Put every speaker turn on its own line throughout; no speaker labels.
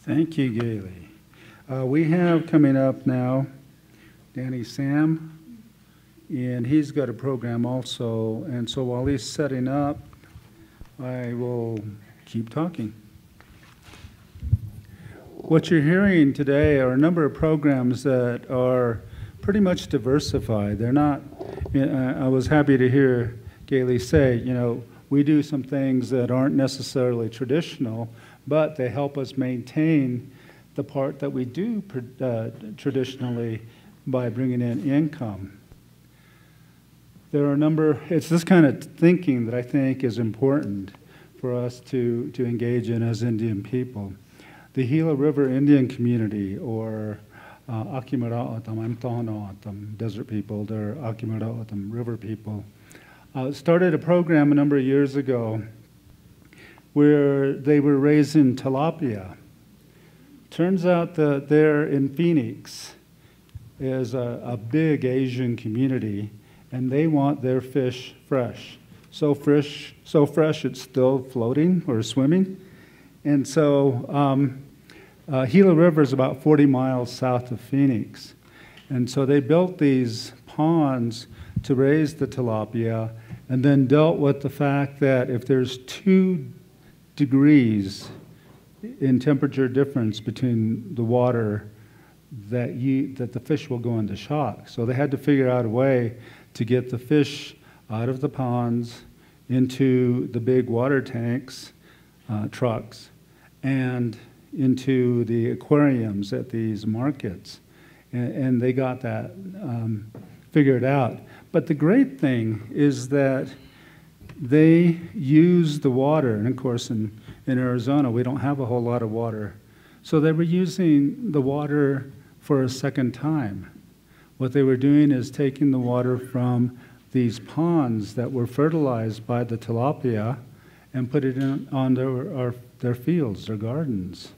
Thank you, Gailey. We have coming up now Danny Sam, and he's got a program also. And so while he's setting up, I will keep talking. What you're hearing today are a number of programs that are pretty much diversified. They're not, I was happy to hear Gailey say, we do some things that aren't necessarily traditional, but they help us maintain the part that we do traditionally by bringing in income. There are a number, it's this kind of thinking that I think is important for us to engage in as Indian people. The Gila River Indian community, or Akimara'atam, I'm Tohono'atam, desert people, they're Akimara'atam, river people, started a program a number of years ago where they were raising tilapia. Turns out that there in Phoenix is a big Asian community, and they want their fish fresh. So fresh it's still floating or swimming. And so Gila River is about 40 miles south of Phoenix. And so they built these ponds to raise the tilapia, and then dealt with the fact that if there's 2 degrees in temperature difference between the water, that the fish will go into shock. So they had to figure out a way to get the fish out of the ponds into the big water tanks, trucks, and into the aquariums at these markets. And they got that figured out. But the great thing is that they use the water, and of course in Arizona we don't have a whole lot of water, so they were using the water for a second time. What they were doing is taking the water from these ponds that were fertilized by the tilapia and put it on their fields, their gardens.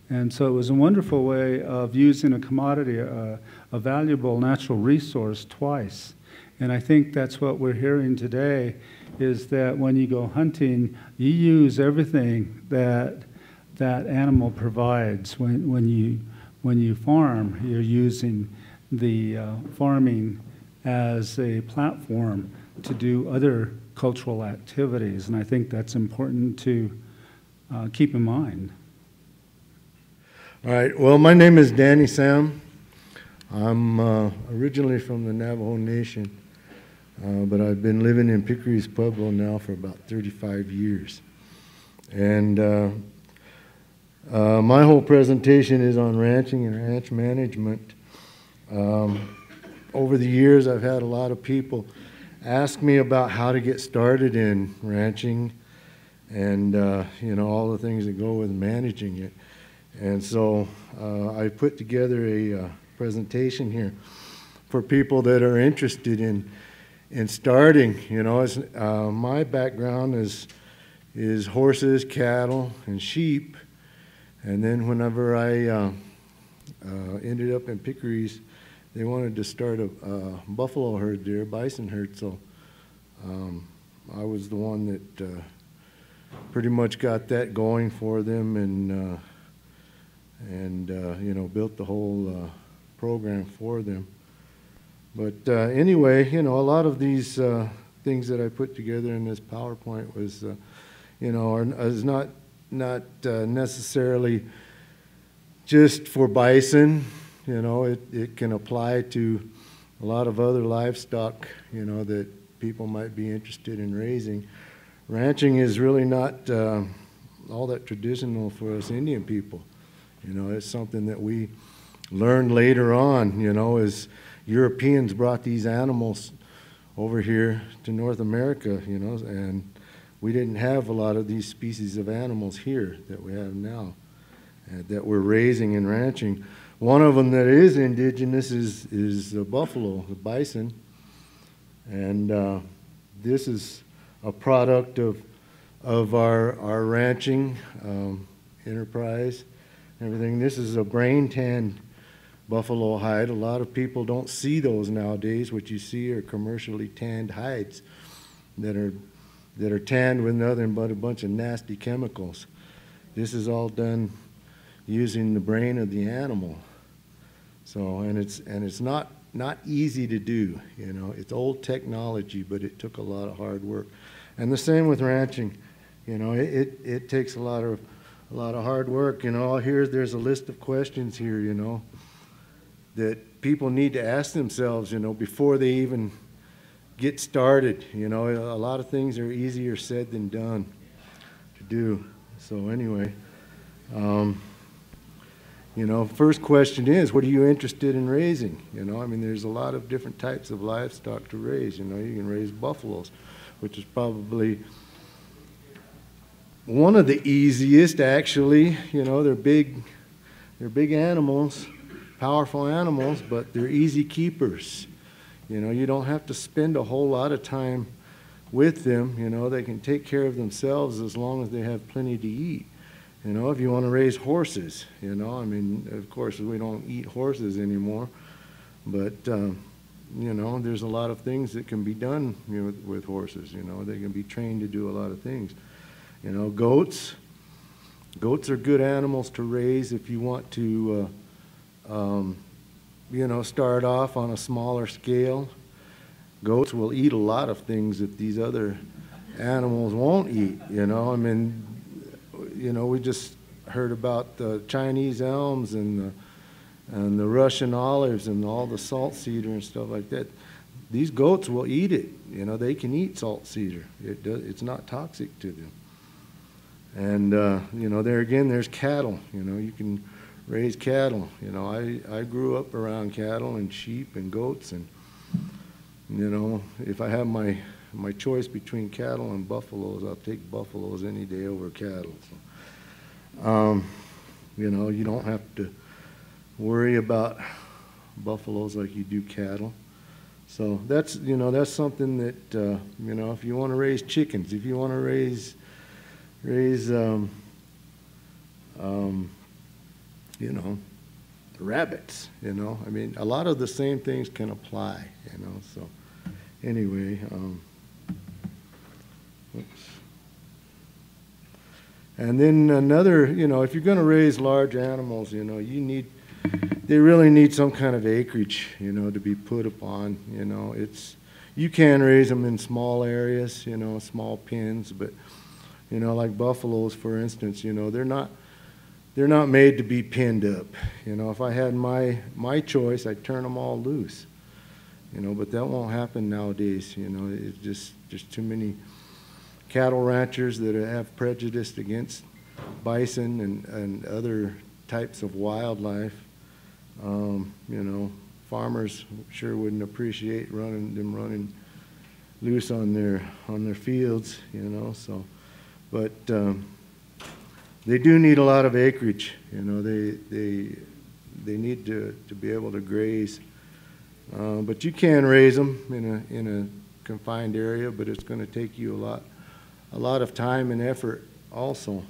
And so it was a wonderful way of using a commodity, a valuable natural resource twice. And I think that's what we're hearing today, is that when you go hunting, you use everything that that animal provides. When you farm, you're using the farming as a platform to do other cultural activities. And I think that's important to keep in mind.
All right, well, my name is Danny Sam. I'm originally from the Navajo Nation, but I've been living in Pickery's Pueblo now for about 35 years. And my whole presentation is on ranching and ranch management. Over the years, I've had a lot of people ask me about how to get started in ranching and all the things that go with managing it. And so I put together a presentation here for people that are interested in starting. My background is horses, cattle, and sheep. And then whenever I ended up in Pickery's, they wanted to start a buffalo herd there, bison herd. So I was the one that pretty much got that going for them, and built the whole program for them. But anyway, a lot of these things that I put together in this PowerPoint was, is not necessarily just for bison. It can apply to a lot of other livestock, that people might be interested in raising. Ranching is really not all that traditional for us Indian people. It's something that we learned later on, as Europeans brought these animals over here to North America, and we didn't have a lot of these species of animals here that we have now, that we're raising and ranching. One of them that is indigenous is the buffalo, the bison, and this is a product of our ranching enterprise. Everything. This is a brain tanned buffalo hide. A lot of people don't see those nowadays. What you see are commercially tanned hides that are tanned with nothing but a bunch of nasty chemicals. This is all done using the brain of the animal. So, and it's not easy to do, you know. It's old technology, but it took a lot of hard work. And the same with ranching, you know. It takes a lot of hard work, you know. There's a list of questions here, you know, that people need to ask themselves, you know, before they even get started. You know, a lot of things are easier said than done to do. So anyway, you know, first question is, what are you interested in raising? You know, I mean, there's a lot of different types of livestock to raise. You know, you can raise buffaloes, which is probably one of the easiest, actually. You know, they're big animals, powerful animals, but they're easy keepers. You know, you don't have to spend a whole lot of time with them. You know, they can take care of themselves as long as they have plenty to eat. You know, if you want to raise horses, you know, I mean, of course, we don't eat horses anymore, but, you know, there's a lot of things that can be done, you know, with horses. You know, they can be trained to do a lot of things. You know, goats are good animals to raise if you want to, you know, start off on a smaller scale. Goats will eat a lot of things that these other animals won't eat, you know. I mean, you know, we just heard about the Chinese elms and the Russian olives and all the salt cedar and stuff like that. These goats will eat it. You know, they can eat salt cedar. It's not toxic to them. And, you know, there again, there's cattle. You know, you can raise cattle. You know, I grew up around cattle and sheep and goats. And, you know, if I have my choice between cattle and buffaloes, I'll take buffaloes any day over cattle. So, you know, you don't have to worry about buffaloes like you do cattle. So that's, you know, that's something that, you know, if you want to raise chickens, if you want to raise you know, rabbits, you know, I mean, a lot of the same things can apply, you know. So anyway, oops. And then another, you know, if you're going to raise large animals, you know, they really need some kind of acreage, you know, to be put upon. You know, you can raise them in small areas, you know, small pens, but, you know, like buffaloes, for instance, you know, they're not made to be pinned up. You know, if I had my choice, I'd turn them all loose. You know, but that won't happen nowadays. You know, it's just too many cattle ranchers that have prejudice against bison and other types of wildlife. You know, farmers sure wouldn't appreciate them running loose on their fields. You know, so, but they do need a lot of acreage. You know, they need to be able to graze. But you can raise them in a confined area, but it's going to take you a lot of time and effort also.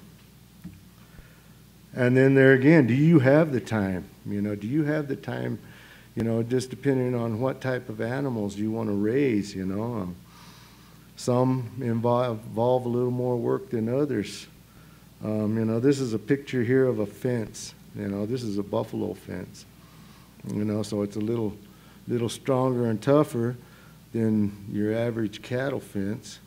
And then there again, do you have the time? You know, do you have the time? You know, just depending on what type of animals you want to raise. You know, some involve a little more work than others. You know, this is a picture here of a fence. You know, this is a buffalo fence. You know, so it's a little stronger and tougher than your average cattle fence.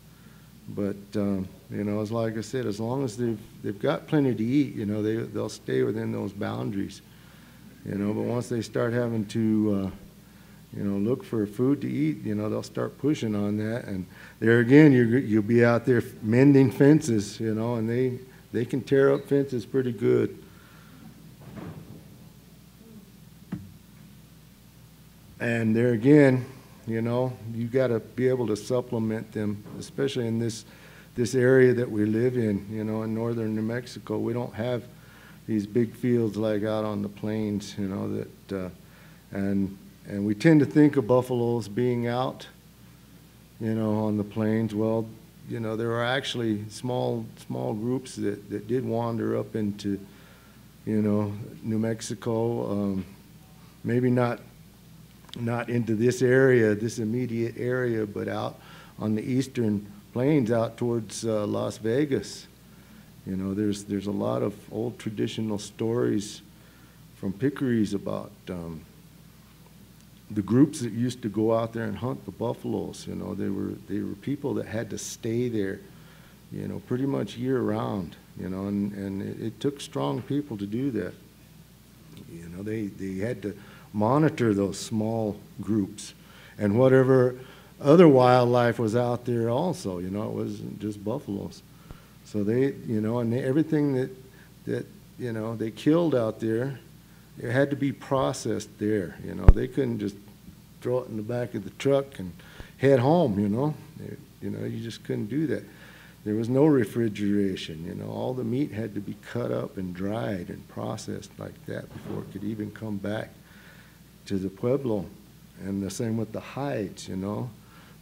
But, you know, as like I said, as long as they've got plenty to eat, you know, they'll stay within those boundaries. You know, but once they start having to, you know, look for food to eat, you know, they'll start pushing on that. And there again, you'll be out there mending fences, you know, and they can tear up fences pretty good. And there again, you know, you got to be able to supplement them, especially in this area that we live in. You know, in northern New Mexico, we don't have these big fields like out on the plains. You know that, and we tend to think of buffaloes being out, you know, on the plains. Well, you know, there are actually small groups that did wander up into, you know, New Mexico. Maybe not into this area, this immediate area, but out on the eastern plains out towards Las Vegas. You know, there's a lot of old traditional stories from pickeries about the groups that used to go out there and hunt the buffaloes. You know, they were people that had to stay there, you know, pretty much year round. You know, and it took strong people to do that. You know, they had to monitor those small groups and whatever other wildlife was out there also. You know, it wasn't just buffaloes. So they, you know, and everything that you know they killed out there, it had to be processed there. You know, they couldn't just throw it in the back of the truck and head home. You know, you just couldn't do that. There was no refrigeration. You know, all the meat had to be cut up and dried and processed like that before it could even come back to the pueblo. And the same with the hides. You know,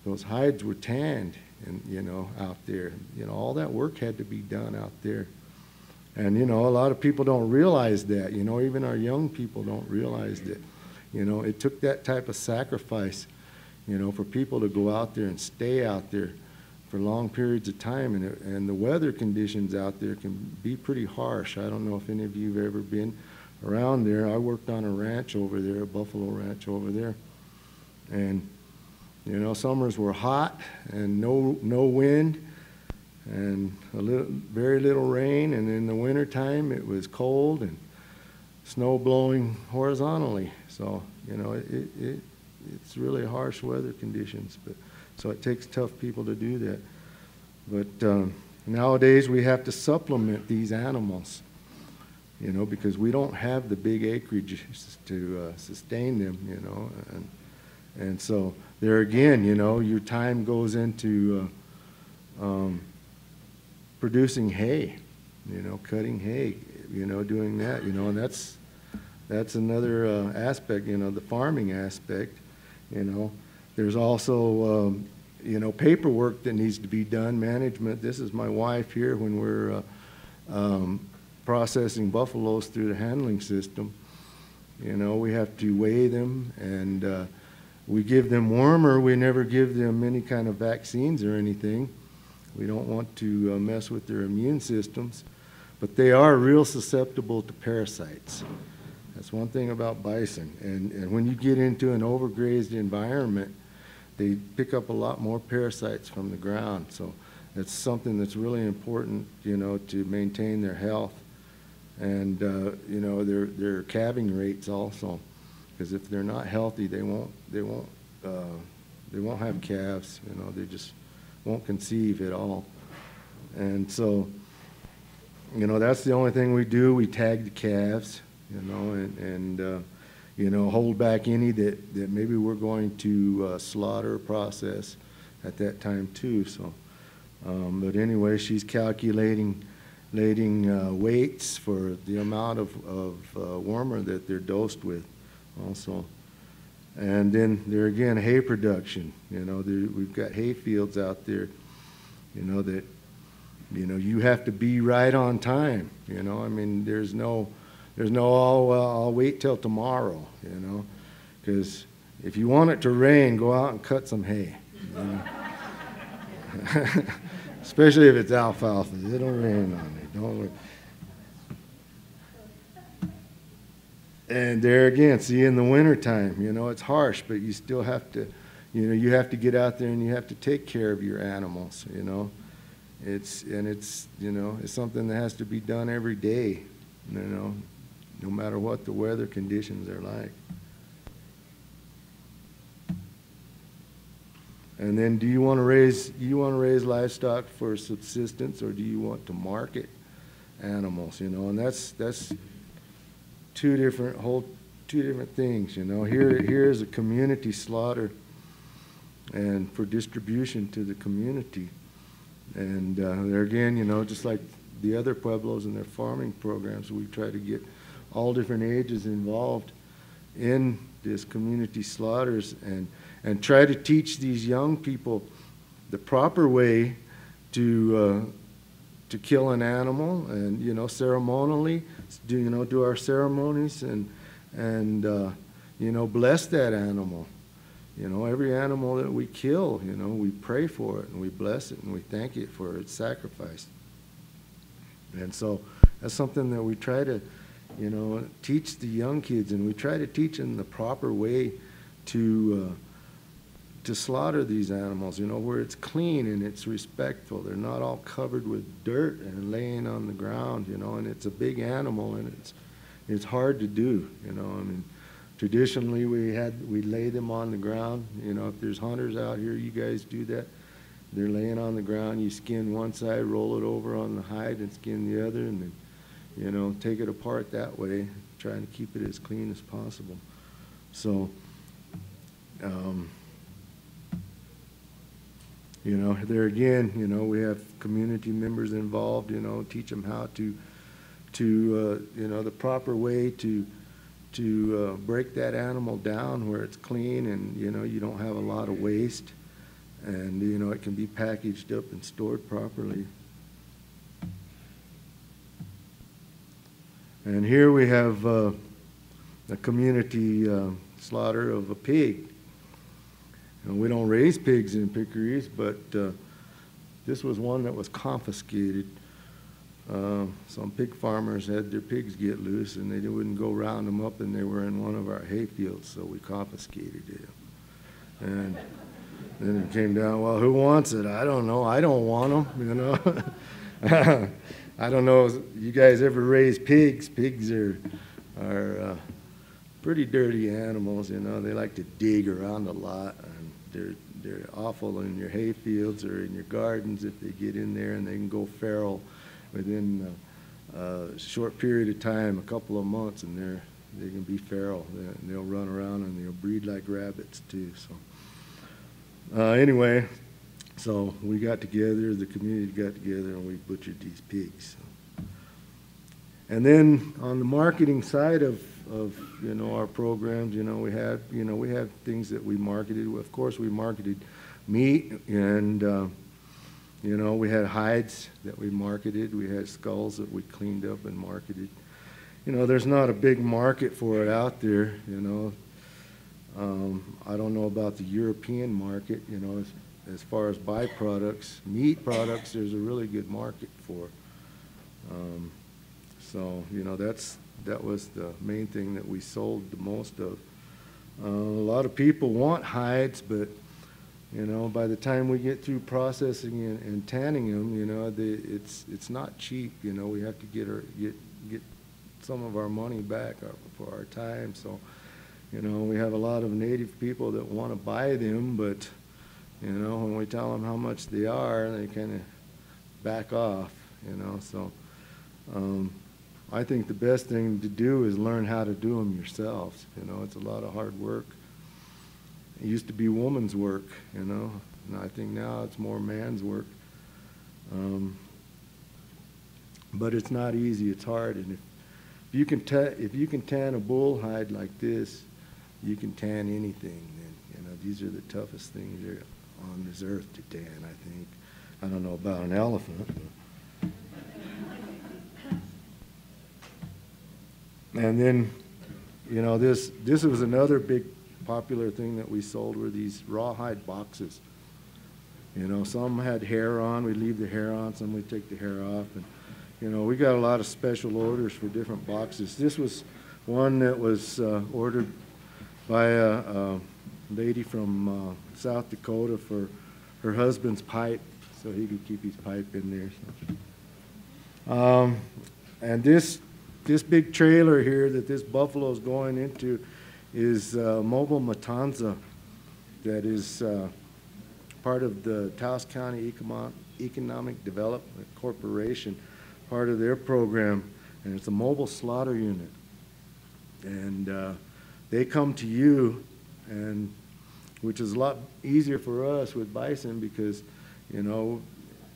those hides were tanned. And, you know, out there, you know, all that work had to be done out there. And, you know, a lot of people don't realize that. You know, even our young people don't realize that. You know, it took that type of sacrifice, you know, for people to go out there and stay out there for long periods of time. And the weather conditions out there can be pretty harsh. I don't know if any of you have ever been around there. I worked on a ranch over there, a buffalo ranch over there. And you know, summers were hot and no wind and very little rain, and in the wintertime it was cold and snow blowing horizontally. So, you know, it's really harsh weather conditions, but so it takes tough people to do that. But nowadays we have to supplement these animals, you know, because we don't have the big acreage to sustain them, you know, and so there again, you know, your time goes into producing hay, you know, cutting hay, you know, doing that, you know, and that's another aspect, you know, the farming aspect, you know. There's also, you know, paperwork that needs to be done, management. This is my wife here when we're processing buffaloes through the handling system. You know, we have to weigh them, and we give them wormer. We never give them any kind of vaccines or anything. We don't want to mess with their immune systems, but they are real susceptible to parasites. That's one thing about bison. And when you get into an overgrazed environment, they pick up a lot more parasites from the ground. So it's something that's really important, you know, to maintain their health and, you know, their calving rates also. Because if they're not healthy, they won't have calves. You know, they just won't conceive at all. And so, you know, that's the only thing we do. We tag the calves, you know, and you know, hold back any that maybe we're going to slaughter or process at that time too. So, but anyway, she's calculating weights for the amount of wormer that they're dosed with. Also, and then there again, hay production. You know, we've got hay fields out there. You know that, you know, you have to be right on time. You know, I mean, there's no I'll wait till tomorrow. You know, because if you want it to rain, go out and cut some hay. You know? Especially if it's alfalfa, it'll rain on it. Don't worry. And there again, see, in the wintertime, you know, it's harsh, but you still have to, you know, you have to get out there and you have to take care of your animals, you know. It's, you know, it's something that has to be done every day, you know, no matter what the weather conditions are like. And then do you want to raise livestock for subsistence, or do you want to market animals, you know? And that's two different things, you know. Here is a community slaughter and for distribution to the community. And there again, you know, just like the other pueblos and their farming programs, we try to get all different ages involved in this community slaughters and try to teach these young people the proper way to kill an animal, and, you know, ceremonially, do our ceremonies and you know, bless that animal. You know, every animal that we kill, you know, we pray for it and we bless it and we thank it for its sacrifice. And so that's something that we try to, you know, teach the young kids, and we try to teach them the proper way to slaughter these animals, you know, where it's clean and it's respectful. They're not all covered with dirt and laying on the ground, you know, and it's a big animal, and it's hard to do, you know. I mean, traditionally we lay them on the ground, you know. If there's hunters out here, you guys do that. They're laying on the ground, you skin one side, roll it over on the hide and skin the other, and then, you know, take it apart that way, trying to keep it as clean as possible. So, you know, there again, you know, we have community members involved, you know, teach them how to you know, the proper way to break that animal down where it's clean and, you know, you don't have a lot of waste, and, you know, it can be packaged up and stored properly. And here we have a community slaughter of a pig. And we don't raise pigs in Pickeries, but this was one that was confiscated. Some pig farmers had their pigs get loose, and they wouldn't go round them up, and they were in one of our hay fields, so we confiscated it. And then it came down, well, who wants it? I don't know. I don't want them, you know. I don't know if you guys ever raise pigs. Pigs are pretty dirty animals, you know. They like to dig around a lot, and they're awful in your hay fields or in your gardens if they get in there, and they can go feral within a short period of time, a couple of months, and they can be feral. They'll run around and they'll breed like rabbits too. So anyway, so we got together, the community got together, and we butchered these pigs. So. And then on the marketing side of you know, our programs, you know, we have things that we marketed. Of course, we marketed meat, and you know, we had hides that we marketed. We had skulls that we cleaned up and marketed. You know, there's not a big market for it out there, you know. I don't know about the European market, you know, as far as byproducts. Meat products, there's a really good market for. So, you know, that was the main thing that we sold the most of. A lot of people want hides, but, you know, by the time we get through processing and tanning them, you know, it's not cheap. You know, we have to get some of our money back for our time. So, you know, we have a lot of native people that want to buy them, but, you know, when we tell them how much they are, they kind of back off, you know. So I think the best thing to do is learn how to do them yourselves. You know, it's a lot of hard work. It used to be woman's work, you know, and I think now it's more man's work. But it's not easy, it's hard. And if you can tan a bull hide like this, you can tan anything. Then, you know, these are the toughest things here on this earth to tan, I think. I don't know about an elephant. And then, you know, this was another big popular thing that we sold, were these rawhide boxes. You know, some had hair on, we leave the hair on, some we take the hair off, and, you know, we got a lot of special orders for different boxes. This was one that was ordered by a lady from South Dakota for her husband's pipe, so he could keep his pipe in there. And this big trailer here that this buffalo is going into is Mobile Matanza, that is part of the Taos County Economic Development Corporation, part of their program, and it's a mobile slaughter unit. And they come to you, and which is a lot easier for us with bison because, you know,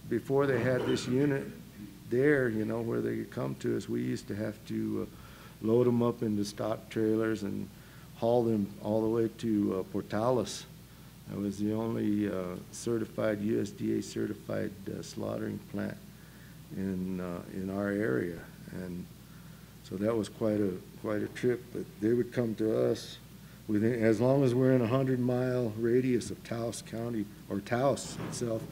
before they had this unit there, you know, where they could come to us, we used to have to load them up into stock trailers and haul them all the way to Portales. That was the only certified, USDA certified slaughtering plant in our area, and so that was quite a trip. But they would come to us within, as long as we're in a 100-mile radius of Taos County or Taos itself.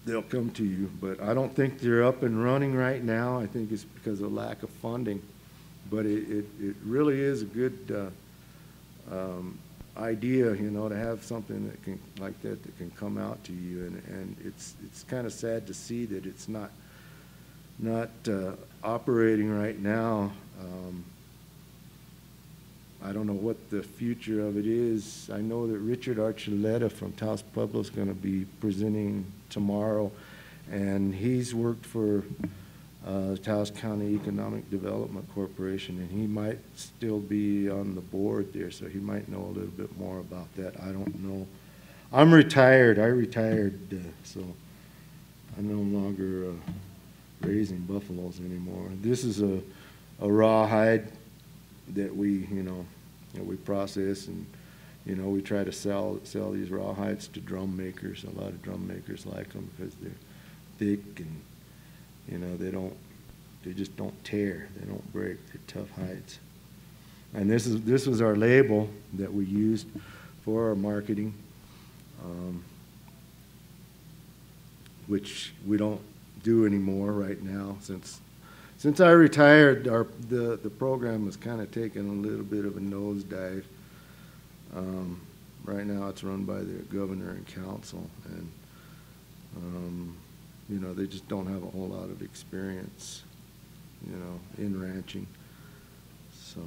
they'll come to you. But I don't think they're up and running right now. I think it's because of lack of funding. But it really is a good idea, you know, to have something that can, like that, that can come out to you. And it's kind of sad to see that it's not operating right now. I don't know what the future of it is. I know that Richard Archuleta from Taos Pueblo is going to be presenting tomorrow, and he's worked for Taos County Economic Development Corporation, and he might still be on the board there, so he might know a little bit more about that. I don't know. I'm retired. I retired, so I'm no longer raising buffaloes anymore. This is a rawhide that we, we process, and, we try to sell these rawhides to drum makers. A lot of drum makers like them because they're thick and, they just don't tear. They don't break. They're tough hides. And this was our label that we used for our marketing, which we don't do anymore right now. Since I retired, the program has kind of taken a little bit of a nosedive. Right now it's run by the governor and council, and they just don't have a whole lot of experience, in ranching. So,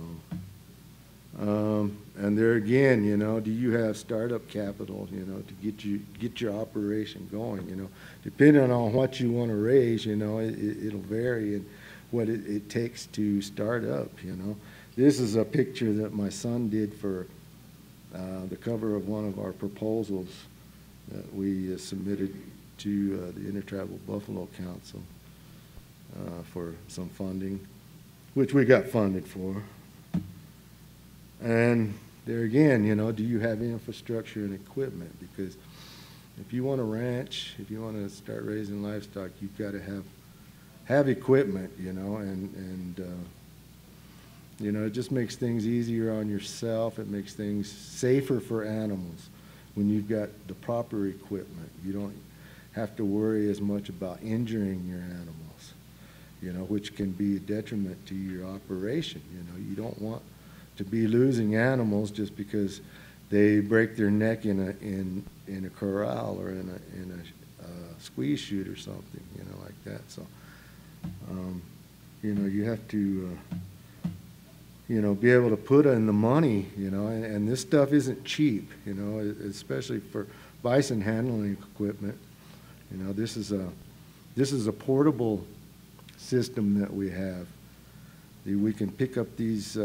and there again, do you have startup capital, to get your operation going, depending on what you want to raise, it'll vary in what it takes to start up, This is a picture that my son did for the cover of one of our proposals that we submitted to the Intertribal Buffalo Council for some funding, which we got funded for. And there again, do you have infrastructure and equipment? Because if you want to ranch, if you want to start raising livestock, you've got to have equipment, and it just makes things easier on yourself. It makes things safer for animals when you've got the proper equipment. You don't have to worry as much about injuring your animals, which can be a detriment to your operation. You don't want to be losing animals just because they break their neck in a corral or in a squeeze chute or something, like that. So, you have to, be able to put in the money, and this stuff isn't cheap, especially for bison handling equipment. This is a portable system that we have. We can pick up these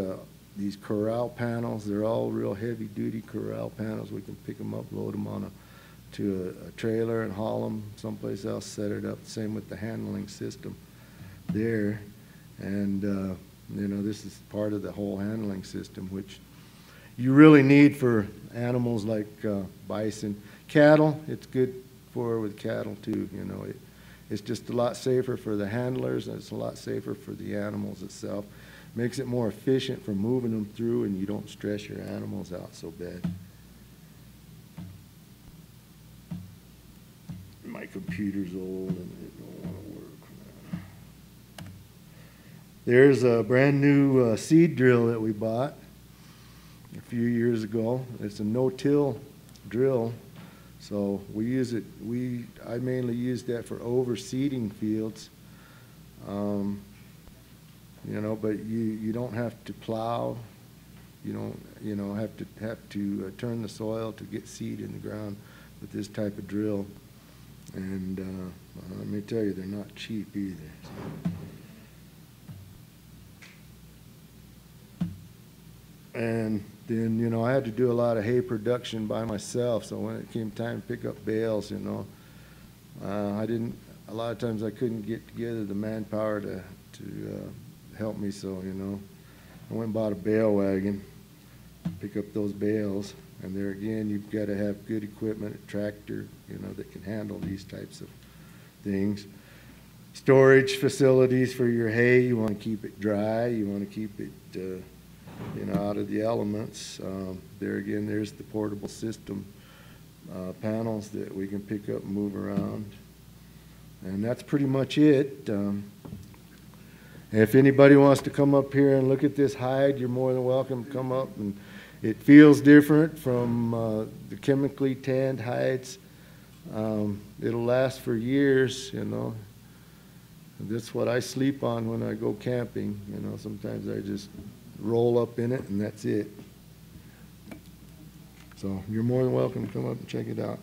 corral panels. They're all real heavy-duty corral panels. We can pick them up, load them to a trailer and haul them someplace else, set it up. Same with the handling system there. And, this is part of the whole handling system, which you really need for animals like bison. Cattle, it's good with cattle too. It's just a lot safer for the handlers, and it's a lot safer for the animals itself. Makes it more efficient for moving them through, and you don't stress your animals out so bad. My computer's old and it don't want to work. There's a brand new seed drill that we bought a few years ago. It's a no-till drill. So we use it. I mainly use that for overseeding fields. But you don't have to plow. You don't have to turn the soil to get seed in the ground with this type of drill. And let me tell you, they're not cheap either. And then, I had to do a lot of hay production by myself. So when it came time to pick up bales, a lot of times I couldn't get together the manpower to help me. So, I went and bought a bale wagon, pick up those bales. And there again, you've got to have good equipment, a tractor, that can handle these types of things. Storage facilities for your hay. You want to keep it dry. You want to keep it, out of the elements. There again, there's the portable system panels that we can pick up and move around. And that's pretty much it. If anybody wants to come up here and look at this hide, you're more than welcome to come up. And it feels different from the chemically tanned hides. It'll last for years, you know. That's what I sleep on when I go camping. You know, sometimes I just roll up in it and that's it. So you're more than welcome to come up and check it out.